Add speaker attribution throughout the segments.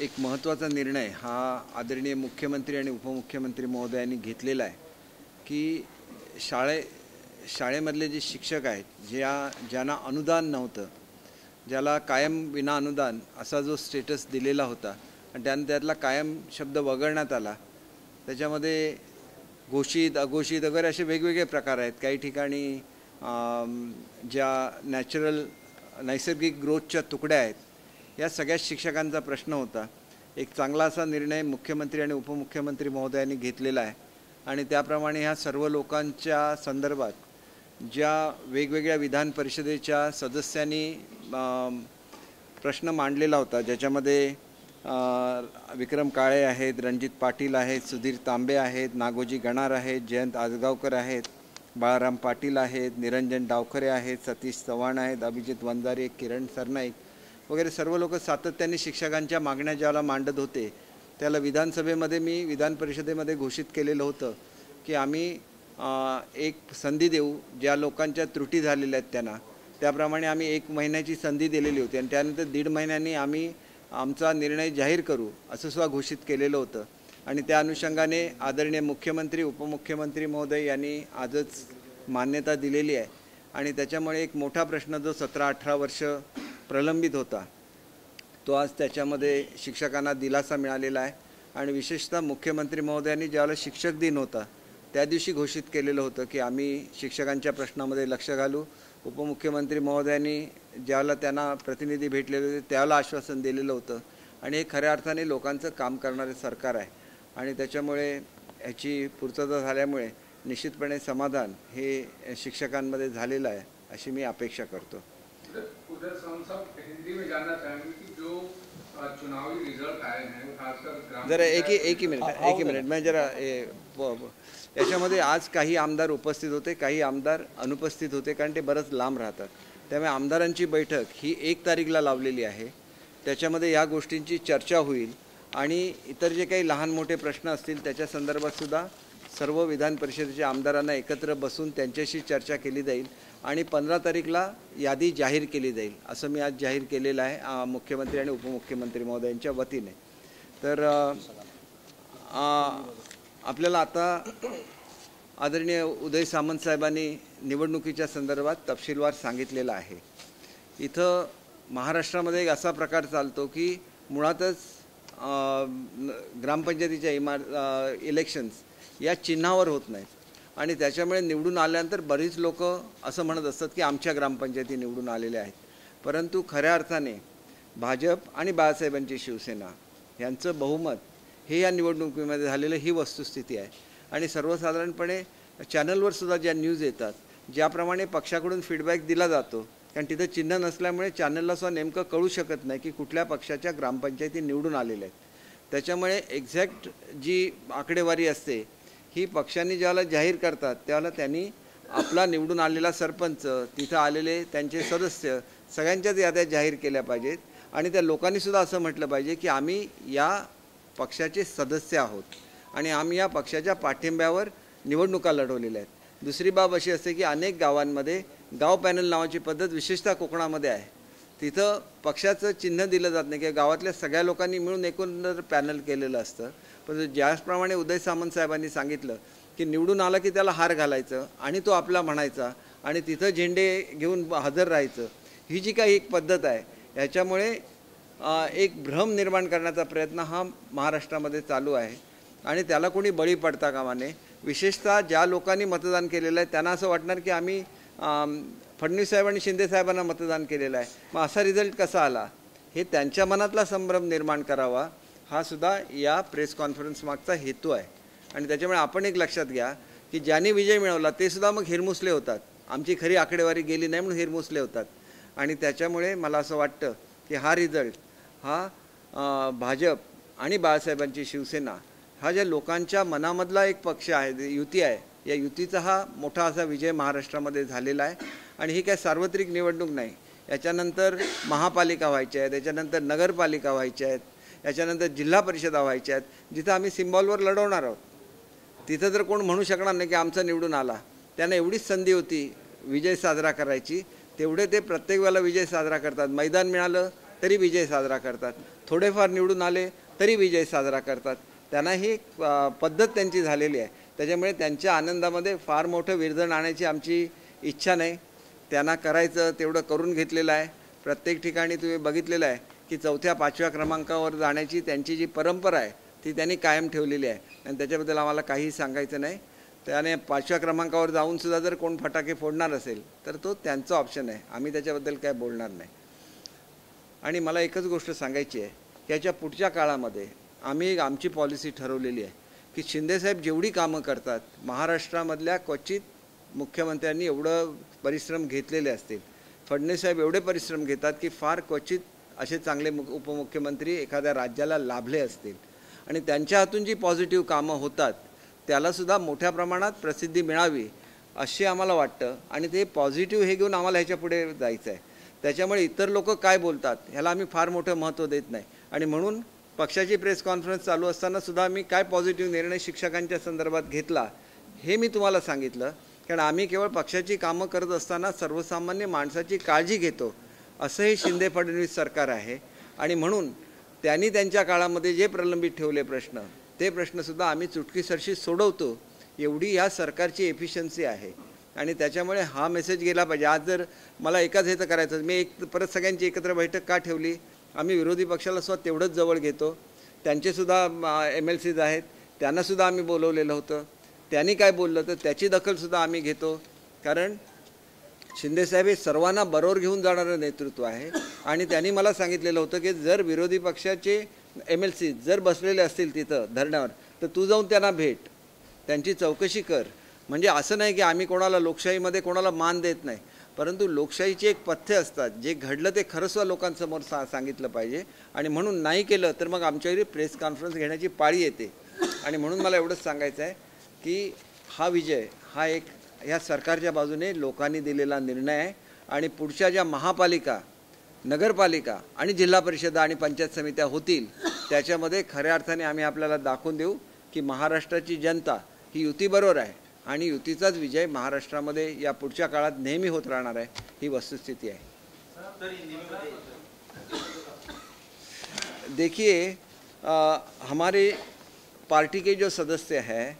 Speaker 1: एक महत्त्वाचा निर्णय हा आदरणीय मुख्यमंत्री आणि उपमुख्यमंत्री महोदयांनी घेतलेला आहे की शाळेमधले जे शिक्षक आहेत ज्यांना अनुदान नव्हतं, ज्याला कायम विना अनुदान असा जो स्टेटस दिलेला होता आणि त्यातला कायम शब्द वगळण्यात आला, त्याच्यामध्ये घोषित अघोषित वगैरे असे वेगवेगळे प्रकार आहेत। काही ठिकाणी ज्या नैसर्गिक ग्रोथच्या तुकड्या आहेत या सगळ्या शिक्षकांचा प्रश्न होता। एक चांगला असा निर्णय मुख्यमंत्री आणि उपमुख्यमंत्री महोदयांनी घेतलेला आहे आणि त्याप्रमाणे ह्या सर्व लोकांच्या संदर्भात ज्या वेगवेगळ्या विधान परिषदेच्या सदस्यांनी प्रश्न मांडलेला होता, ज्याच्यामध्ये विक्रम काळे आहेत, रणजित पाटील आहेत, सुधीर तांबे आहेत, नागोजी गणार आहेत, जयंत आजगावकर आहेत, बाळाराम पाटील आहेत, निरंजन डावखरे आहेत, सतीश चव्हाण आहेत, अभिजित वंजारे, किरण सरनाईक वगैरे सर्व लोक सातत्याने शिक्षकांच्या मागण्या ज्याला मांडत होते त्याला विधानसभेमध्ये मी विधान परिषदेमध्ये घोषित केलेलं होतं की आम्ही एक संधी देऊ, ज्या लोकांच्या त्रुटी झालेल्या आहेत त्यांना। त्याप्रमाणे आम्ही 1 महिन्याची संधी दिलेली होती आणि त्यानंतर 1.5 महिन्यांनी आम्ही आमचा निर्णय जाहीर करू असं सुद्धा घोषित केलेलं होतं आणि त्या अनुषंगाने आदरणीय मुख्यमंत्री उपमुख्यमंत्री महोदय यांनी आजच मान्यता दिलेली आहे आणि त्याच्यामुळे एक मोठा प्रश्न जो 17-18 वर्ष प्रलंबित होता तो आज त्याच्यामध्ये शिक्षकांना दिलासा मिळालेला आहे आणि विशेषतः मुख्यमंत्री महोदयांनी ज्यावेळेला शिक्षक दिन होता त्या दिवशी घोषित केलेलं होतं की आम्ही शिक्षकांच्या प्रश्नामध्ये लक्ष घालू। उपमुख्यमंत्री महोदयांनी ज्यावेळेला त्यांना प्रतिनिधी भेटलेले होते त्यावेळेला आश्वासन दिलेलं होतं आणि हे खऱ्या अर्थाने लोकांचं काम करणारे सरकार आहे आणि त्याच्यामुळे ह्याची पूर्तता झाल्यामुळे निश्चितपणे समाधान हे शिक्षकांमध्ये झालेलं आहे अशी मी अपेक्षा करतो।
Speaker 2: उधर साहब हिंदी में जानना चाहेंगे कि जो चुनावी रिजल्ट आए हैं खासकर
Speaker 1: जरा एक ही मिनिट मैं जरा याच्यामध्ये आज काही आमदार उपस्थित होते, काही आमदार अनुपस्थित होते कारण ते बरंच लांब राहतात, त्यामुळे आमदारांची बैठक ही 1 तारीखला लावलेली आहे। त्याच्यामध्ये या गोष्टींची चर्चा होईल आणि इतर जे काही लहान मोठे प्रश्न असतील त्याच्या संदर्भात सुद्धा सर्व विधान परिषदेच्या आमदारांना एकत्र बसून त्यांच्याशी चर्चा केली जाईल आणि 15 तारीखला यादी जाहीर केली जाईल असं मी आज जाहीर केलेलं आहे मुख्यमंत्री आणि उपमुख्यमंत्री महोदयांच्या वतीने। तर आपल्याला आता आदरणीय उदय सामंत साहेबांनी निवडणुकीच्या संदर्भात तपशीलवार सांगितलेलं आहे। इथं महाराष्ट्रामध्ये एक असा प्रकार चालतो की मुळातच ग्रामपंचायतीच्या इलेक्शन्स या चिन्हावर होत नाहीत आणि त्याच्यामुळे निवडून आल्यानंतर बरीच लोक असं म्हणत असतात की आमच्या ग्रामपंचायती निवडून आलेल्या आहेत, परंतु खऱ्या अर्थाने भाजप आणि बाळासाहेबांची शिवसेना यांचं बहुमत हे या निवडणुकीमध्ये झालेलं ही वस्तुस्थिती आहे आणि सर्वसाधारणपणे चॅनलवर सुद्धा ज्या न्यूज येतात ज्याप्रमाणे पक्षाकडून फीडबॅक दिला जातो कारण तिथं चिन्ह नसल्यामुळे चॅनलला सुद्धा नेमकं कळू शकत नाही की कुठल्या पक्षाच्या ग्रामपंचायती निवडून आलेल्या आहेत। त्याच्यामुळे एक्झॅक्ट जी आकडेवारी असते ही पक्षांनी ज्याला जाहीर करतात त्याला त्यांनी आपला निवडून आलेला सरपंच, तिथं आलेले त्यांचे सदस्य सगळ्यांच्याच याद्या जाहीर केल्या पाहिजेत आणि त्या लोकांनी सुद्धा असं म्हटलं पाहिजे की आम्ही या पक्षाचे सदस्य आहोत आणि आम्ही या पक्षाच्या पाठिंब्यावर निवडणुका लढवलेल्या आहेत। दुसरी बाब अशी असते की अनेक गावांमध्ये गाव पॅनल नावाची पद्धत विशेषतः कोकणामध्ये आहे, तिथं पक्षाचं चिन्ह दिलं जात नाही की गावातल्या सगळ्या लोकांनी मिळून एकूण पॅनल केलेलं असतं। पण ज्याप्रमाणे उदय सामंत साहेबांनी सांगितलं की निवडून आला की त्याला हार घालायचं आणि तो आपला म्हणायचा आणि तिथं झेंडे घेऊन हजर राहायचं, ही जी काही एक पद्धत आहे याच्यामुळे एक भ्रम निर्माण करण्याचा प्रयत्न हा महाराष्ट्रामध्ये चालू आहे आणि त्याला कोणी बळी पडता कामा नये। विशेषतः ज्या लोकांनी मतदान केलेलं आहे त्यांना असं वाटणार की आम्ही फडणवीस साहेब आणि शिंदे साहेबांना मतदान केलेलं आहे, मग असा रिझल्ट कसा आला, हे त्यांच्या मनातला संभ्रम निर्माण करावा हा सुद्धा या प्रेस कॉन्फरन्स मागचा हेतू आहे आणि त्याच्यामुळे आपण एक लक्षात घ्या की ज्यांनी विजय मिळवला ते सुद्धा मग हिरमुसले होतात, आमची खरी आकडेवारी गेली नाही म्हणून हिरमुसले होतात आणि त्याच्यामुळे मला असं वाटतं की हा रिझल्ट हा भाजप आणि बाळासाहेबांची शिवसेना हा ज्या लोकांच्या मनामधला एक पक्ष आहे, युती आहे, या युतीचा हा मोठा असा विजय महाराष्ट्रामध्ये झालेला आहे आणि ही काय सार्वत्रिक निवडणूक नाही, याच्यानंतर महापालिका व्हायच्या आहेत, याच्यानंतर नगरपालिका व्हायच्या आहेत, याच्यानंतर जिल्हा परिषदा व्हायच्या आहेत, जिथं आम्ही सिम्बॉलवर लढवणार आहोत। तिथं जर कोण म्हणू शकणार नाही की आमचा निवडून आला, त्यांना एवढीच संधी होती विजय साजरा करायची, तेवढे ते प्रत्येक वेळेला विजय साजरा करतात। मैदान मिळालं तरी विजय साजरा करतात, थोडेफार निवडून आले तरी विजय साजरा करतात. त्यांना ही पद्धत त्यांची झालेली आहे. त्याच्यामुळे त्यांच्या आनंदामध्ये फार मोठं विरजण आणायची आमची इच्छा नाही. त्यांना करायचं तेवढं करून घेतलेलं आहे. प्रत्येक ठिकाणी तुम्ही बघितलेलं आहे की 4थ्या 5व्या क्रमांकावर जाण्याची त्यांची जी परंपरा आहे ती त्यांनी कायम ठेवलेली आहे आणि त्याच्याबद्दल आम्हाला काहीही सांगायचं नाही. त्याने 5व्या क्रमांकावर जाऊनसुद्धा जर कोण फटाके फोडणार असेल तर तो त्यांचा ऑप्शन आहे, आम्ही त्याच्याबद्दल काय बोलणार नाही. आणि मला एकच गोष्ट सांगायची आहे की याच्या पुढच्या काळामध्ये आम्ही आमची पॉलिसी ठरवलेली आहे की शिंदेसाहेब जेवढी कामं करतात, महाराष्ट्रामधल्या क्वचित मुख्यमंत्र्यांनी एवढं परिश्रम घेतलेले असतील, फडणवीससाहेब एवढे परिश्रम घेतात की फार क्वचित असे चांगले उपमुख्यमंत्री एखाद्या राज्याला लाभले असतील. आणि त्यांच्या हातून जी पॉझिटिव्ह कामं होतात त्यालासुद्धा मोठ्या प्रमाणात प्रसिद्धी मिळावी असे आम्हाला वाटतं. आणि ते पॉझिटिव्ह हे घेऊन आम्हाला ह्याच्या पुढे जायचं आहे. त्याच्यामुळे इतर लोक काय बोलतात ह्याला आम्ही फार मोठं महत्त्व देत नाही. आणि म्हणून पक्षाची प्रेस कॉन्फरन्स चालू असतानासुद्धा आम्ही काय पॉझिटिव्ह निर्णय शिक्षकांच्या संदर्भात घेतला हे मी तुम्हाला सांगितलं. कारण आम्ही केवळ पक्षाची कामं करत असताना सर्वसामान्य माणसाची काळजी घेतो असं हे शिंदे फडणवीस सरकार आहे. आणि म्हणून त्यांनी त्यांच्या काळामध्ये जे प्रलंबित ठेवले प्रश्न ते प्रश्नसुद्धा आम्ही चुटकीसरशी सोडवतो, एवढी ह्या सरकारची एफिशियन्सी आहे. आणि त्याच्यामुळे हा मेसेज गेला पाहिजे. आज जर मला एकाच ह्याचं करायचं, मी परत सगळ्यांची एकत्र बैठक का ठेवली, आम्ही विरोधी पक्षाला सुद्धा तेवढंच जवळ घेतो. त्यांचेसुद्धा MLCs आहेत, त्यांनासुद्धा आम्ही बोलवलेलं होतं. त्यांनी काय बोललं तर त्याची दखलसुद्धा आम्ही घेतो. कारण शिंदेसाहेब हे सर्वांना बरोबर घेऊन जाणारं नेतृत्व आहे. आणि त्यांनी मला सांगितलेलं होतं की जर विरोधी पक्षाचे MLCs जर बसलेले असतील तिथं धरण्यावर तर तू जाऊन त्यांना भेट, त्यांची चौकशी कर. म्हणजे असं नाही की आम्ही कोणाला लोकशाहीमध्ये कोणाला मान देत नाही, परंतु लोकशाहीचे एक पथ्य असतात, जे घडलं ते खरंसुद्धा लोकांसमोर सांगितलं पाहिजे. आणि म्हणून नाही केलं तर मग आमच्यावरी प्रेस कॉन्फरन्स घेण्याची पाळी येते. आणि म्हणून मला एवढंच सांगायचं आहे की हा विजय हा एक ह्या सरकारच्या बाजूने लोकांनी दिलेला निर्णय आहे. आणि पुढच्या ज्या महापालिका, नगरपालिका आणि जिल्हा परिषदा आणि पंचायत समित्या होतील त्याच्यामध्ये खऱ्या अर्थाने आम्ही आपल्याला दाखवून देऊ की महाराष्ट्राची जनता ही युतीबरोबर आहे आणि युतीचाच विजय महाराष्ट्रामध्ये या पुढच्या काळात नेहमी होत राहणार आहे, ही वस्तुस्थिती आहे. देखिए, हमारे पार्टी के जो सदस्य हैं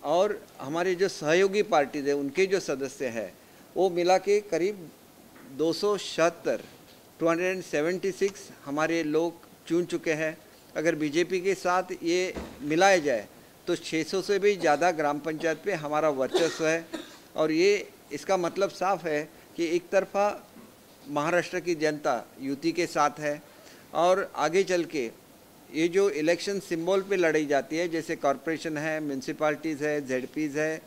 Speaker 1: और हमारे जो सहयोगी पार्टीज है उनके जो सदस्य हैं वो मिला के करीब 276 हमारे लोग चुन चुके हैं. अगर बीजेपी के साथ ये मिलाया जाए तो 600 से भी ज़्यादा ग्राम पंचायत पे हमारा वर्चस्व है. और ये इसका मतलब साफ है कि एक तरफा महाराष्ट्र की जनता युति के साथ है और आगे चल के ये जो इलेक्शन सिंबल पे लड़ी जाती है, जैसे कॉरपोरेशन है, म्यूनसिपाल्टीज़ है, ZPs है,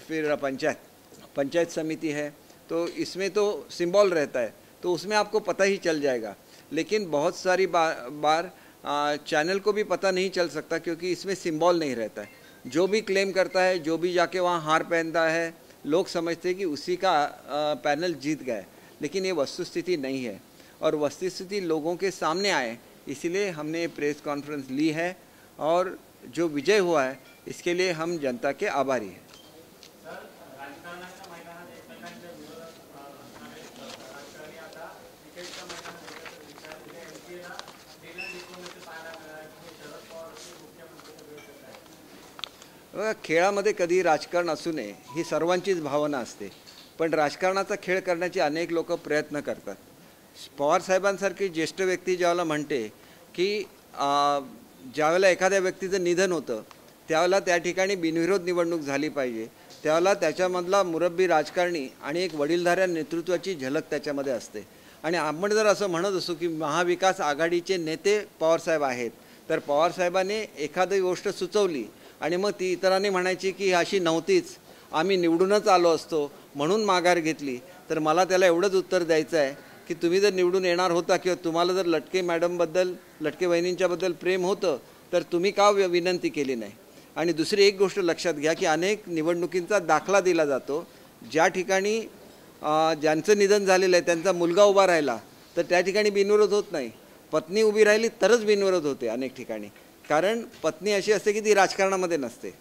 Speaker 1: फिर पंचायत समिति है, तो इसमें तो सिंबल रहता है, तो उसमें आपको पता ही चल जाएगा. लेकिन बहुत सारी बार चैनल को भी पता नहीं चल सकता क्योंकि इसमें सिंबल नहीं रहता है. जो भी क्लेम करता है, जो भी जाके वहाँ हार पहनता है, लोग समझते हैं कि उसी का पैनल जीत गया, लेकिन ये वस्तुस्थिति नहीं है. और वस्तुस्थिति लोगों के सामने आए इसीलिए हमने प्रेस कॉन्फ्रेंस ली है और जो विजय हुआ है इसके लिए हम जनता के आभारी हैं. खेळामध्ये कधी राजकारण असू नये ही सर्वांचीच भावना असते, पण राजकारणाचा खेळ करण्याचे अनेक लोक प्रयत्न करतात. पवार साहेबांसारखी ज्येष्ठ व्यक्ती ज्यावेळेला म्हणते की ज्यावेळेला एखाद्या व्यक्तीचं निधन होतं त्यावेळेला त्या ठिकाणी बिनविरोध निवडणूक झाली पाहिजे, त्यावेळेला त्याच्यामधला मुरब्बी राजकारणी आणि एक वडीलधाऱ्या नेतृत्वाची झलक त्याच्यामध्ये असते. आणि आपण जर असं म्हणत असू की महाविकास आघाडीचे नेते पवारसाहेब आहेत तर पवारसाहेबांनी एखादी गोष्ट सुचवली आणि मग ती इतरांनी म्हणायची की अशी नव्हतीच, आम्ही निवडूनच आलो असतो म्हणून माघार घेतली, तर मला त्याला एवढंच उत्तर द्यायचं आहे की तुम्ही जर निवडून येणार होता किंवा तुम्हाला जर लटके मॅडमबद्दल, लटके वहिनींच्याबद्दल प्रेम होतं तर तुम्ही का विनंती केली नाही. आणि दुसरी एक गोष्ट लक्षात घ्या की अनेक निवडणुकींचा दाखला दिला जातो, ज्या ठिकाणी ज्यांचं निधन झालेलं आहे त्यांचा मुलगा उभा राहिला तर त्या ठिकाणी बिनविरोध होत नाही, पत्नी उभी राहिली तरच बिनविरोध होते अनेक ठिकाणी. कारण पत्नी अशी असते की ती राजकारणामध्ये नसते.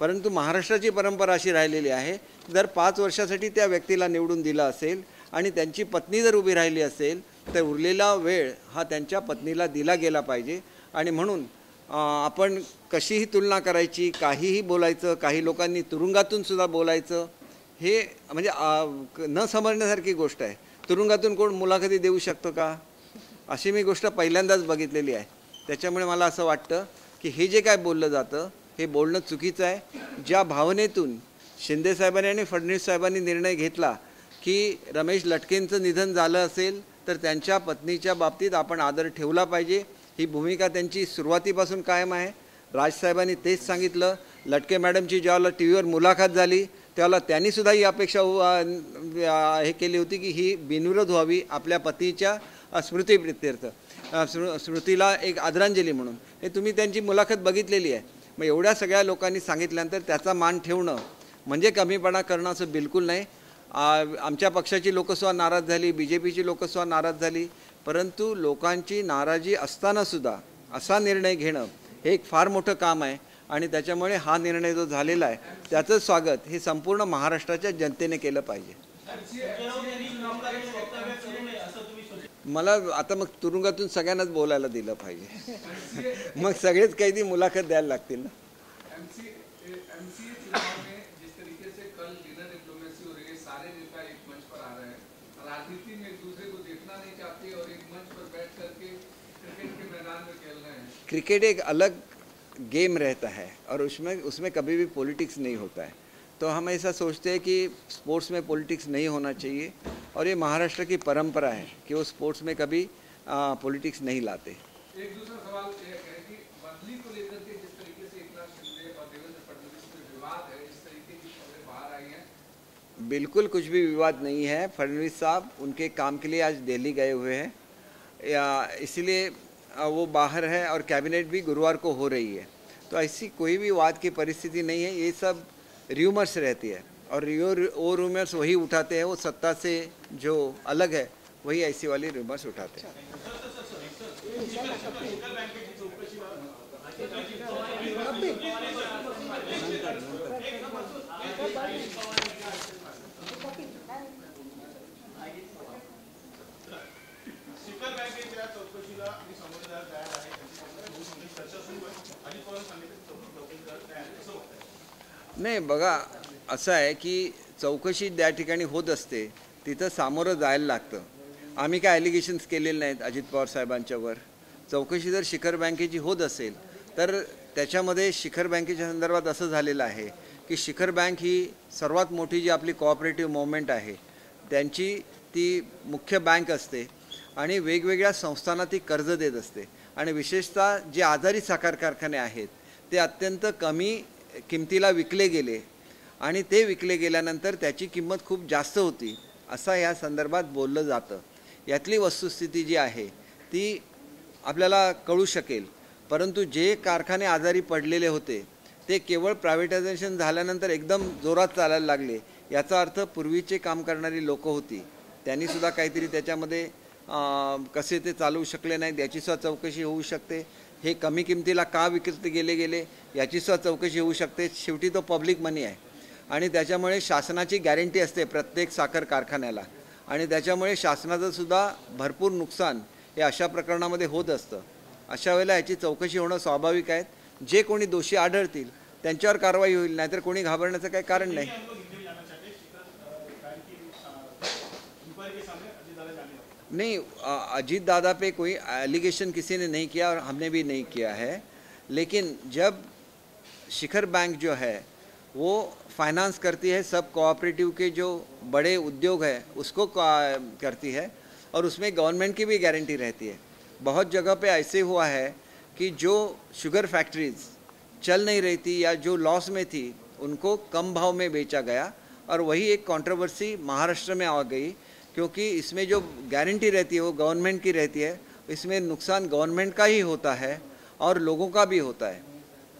Speaker 1: परंतु महाराष्ट्राची परंपरा अशी राहिलेली आहे, जर 5 वर्षासाठी त्या व्यक्तीला निवडून दिलं असेल आणि त्यांची पत्नी जर उभी राहिली असेल तर उरलेला वेळ हा त्यांच्या पत्नीला दिला गेला पाहिजे. आणि म्हणून आपण कशीही तुलना करायची, काहीही बोलायचं, काही लोकांनी तुरुंगातून सुद्धा बोलायचं, हे म्हणजे न समजण्यासारखी गोष्ट आहे. तुरुंगातून कोण मुलाखती देऊ शकतो का? अशी मी गोष्ट पहिल्यांदाच बघितलेली आहे. त्याच्यामुळे मला असं वाटतं की हे जे काय बोललं जातं हे बोलणं चुकीचं आहे. ज्या भावनेतून शिंदेसाहेबांनी आणि फडणवीस साहेबांनी निर्णय घेतला की रमेश लटकेंचं निधन झालं असेल तर त्यांच्या पत्नीच्या बाबतीत आपण आदर ठेवला पाहिजे, ही भूमिका त्यांची सुरुवातीपासून कायम आहे. राजसाहेबांनी तेच सांगितलं. लटके मॅडमची ज्यावेळेला टी व्हीवर मुलाखत झाली त्यावेळेला त्यांनीसुद्धा ही अपेक्षा हे केली होती की ही बिनविरोध व्हावी, आपल्या पतीच्या स्मृतीप्रित्यर्थ, स्मृतीला एक आदरांजली म्हणून. हे तुम्ही त्यांची मुलाखत बघितलेली आहे. मग एवढ्या सगळ्या लोकांनी सांगितल्यानंतर त्याचा मान ठेवणं म्हणजे कमीपणा करणं असं बिलकुल नाही. आमच्या पक्षाची लोकसभा नाराज झाली, BJPची लोकसभा नाराज झाली, परंतु लोकांची नाराजी असतानासुद्धा असा निर्णय घेणं हे एक फार मोठं काम आहे. आणि त्याच्यामुळे हा निर्णय जो झालेला आहे त्याचं स्वागत हे संपूर्ण महाराष्ट्राच्या जनतेने केलं पाहिजे. मला आता मग तुरुंगातून सगळ्यांनाच बोलायला दिलं पाहिजे. मग सगळेच कैदी मुलाखत द्यायला लागतील ना.
Speaker 2: राजनीति में एक दूसरे को देखना नहीं चाहते और एक मंच पर बैठ करके क्रिकेट के मैदान में खेलना है.
Speaker 1: क्रिकेट एक अलग गेम रहता है और उसमें कभी भी पॉलिटिक्स नहीं होता है. तो हम ऐसा सोचते हैं कि स्पोर्ट्स में पॉलिटिक्स नहीं होना चाहिए और ये महाराष्ट्र की परंपरा है कि वो स्पोर्ट्स में कभी पॉलिटिक्स नहीं लाते.
Speaker 2: एक दूसरा सवाल ये है कि बदली को लेकर के जिस तरीके से एकनाथ शिंदे और देवेंद्र फडणवीस में विवाद है, इस तरीके की खबरें बाहर आई हैं.
Speaker 1: बिल्कुल कुछ भी विवाद नहीं है. फडणवीस साहब उनके काम के लिए आज दिल्ली गए हुए हैं, इसलिए वो बाहर है और कैबिनेट भी गुरुवार को हो रही है. तो ऐसी कोई भी वाद की परिस्थिति नहीं है. ये सब र्यूमर्स रहती है और वो रूमर्स वही उठाते हैं, वो सत्ता से जो अलग है वही ऐसी वाली रूमर्स उठाते हैं. नाही बघा, असं आहे की चौकशी त्या ठिकाणी होत असते तिथं सामोरं जायला लागतं. आम्ही काय ॲलिगेशन्स केलेले नाहीत अजित पवार साहेबांच्यावर. चौकशी जर शिखर बँकेची होत असेल तर त्याच्यामध्ये शिखर बँकेच्या संदर्भात असं झालेलं आहे की शिखर बँक ही सर्वात मोठी जी आपली कोऑपरेटिव्ह मूवमेंट आहे त्यांची ती मुख्य बँक असते आणि वेगवेगळ्या संस्थांना ती कर्ज देत असते. आणि विशेषतः जे आजारी साखर कारखाने आहेत ते अत्यंत कमी किमतीला विकले गेले आणि ते विकले गेल्यानंतर त्याची किंमत खूप जास्त होती असं या संदर्भात बोललं जातं. यातली वस्तुस्थिती जी आहे ती आपल्याला कळू शकेल. परंतु जे कारखाने आजारी पडलेले होते ते केवळ प्रायव्हेटायझेशन झाल्यानंतर एकदम जोरात चालायला लागले. याचा अर्थ पूर्वीचे काम करणारी लोक होती त्यांनीसुद्धा काहीतरी त्याच्यामध्ये कसे ते चालवू शकले नाहीत याचीसुद्धा चौकशी होऊ शकते. हे कमी किमतीला का विकले गेले याचीसुद्धा चौकशी होऊ शकते. शेवटी तो पब्लिक मनी आहे आणि त्याच्यामुळे शासनाची गॅरंटी असते प्रत्येक साखर कारखान्याला आणि त्याच्यामुळे शासनाचं सुद्धा भरपूर नुकसान हे अशा प्रकरणामध्ये होत असतं. अशा वेळेला याची चौकशी होणं स्वाभाविक आहे. जे कोणी दोषी आढळतील त्यांच्यावर कारवाई होईल, नाहीतर कोणी घाबरण्याचं काही कारण नाही. नहीं, अजीत दादा पे कोई एलिगेशन किसी ने नहीं किया और हमने भी नहीं किया है. लेकिन जब शिखर बैंक जो है वो फाइनेंस करती है सब कोऑपरेटिव के जो बड़े उद्योग है उसको करती है और उसमें गवर्नमेंट की भी गारंटी रहती है. बहुत जगह पे ऐसे हुआ है कि जो शुगर फैक्ट्रीज चल नहीं रही थी या जो लॉस में थी उनको कम भाव में बेचा गया और वही एक कंट्रोवर्सी महाराष्ट्र में आ गई क्योंकि इसमें जो गारंटी रहती है वो गवर्नमेंट की रहती है. इसमें नुकसान गवर्नमेंट का ही होता है और लोगों का भी होता है.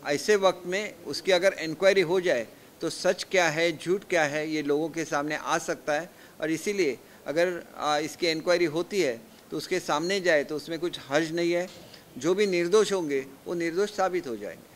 Speaker 1: ऐसे वक्त में उसकी अगर इंक्वायरी हो जाए तो सच क्या है झूठ क्या है ये लोगों के सामने आ सकता है और इसीलिए अगर इसकी इंक्वायरी होती है तो उसके सामने जाए तो उसमें कुछ हर्ज नहीं है. जो भी निर्दोष होंगे वो निर्दोष साबित हो जाएंगे.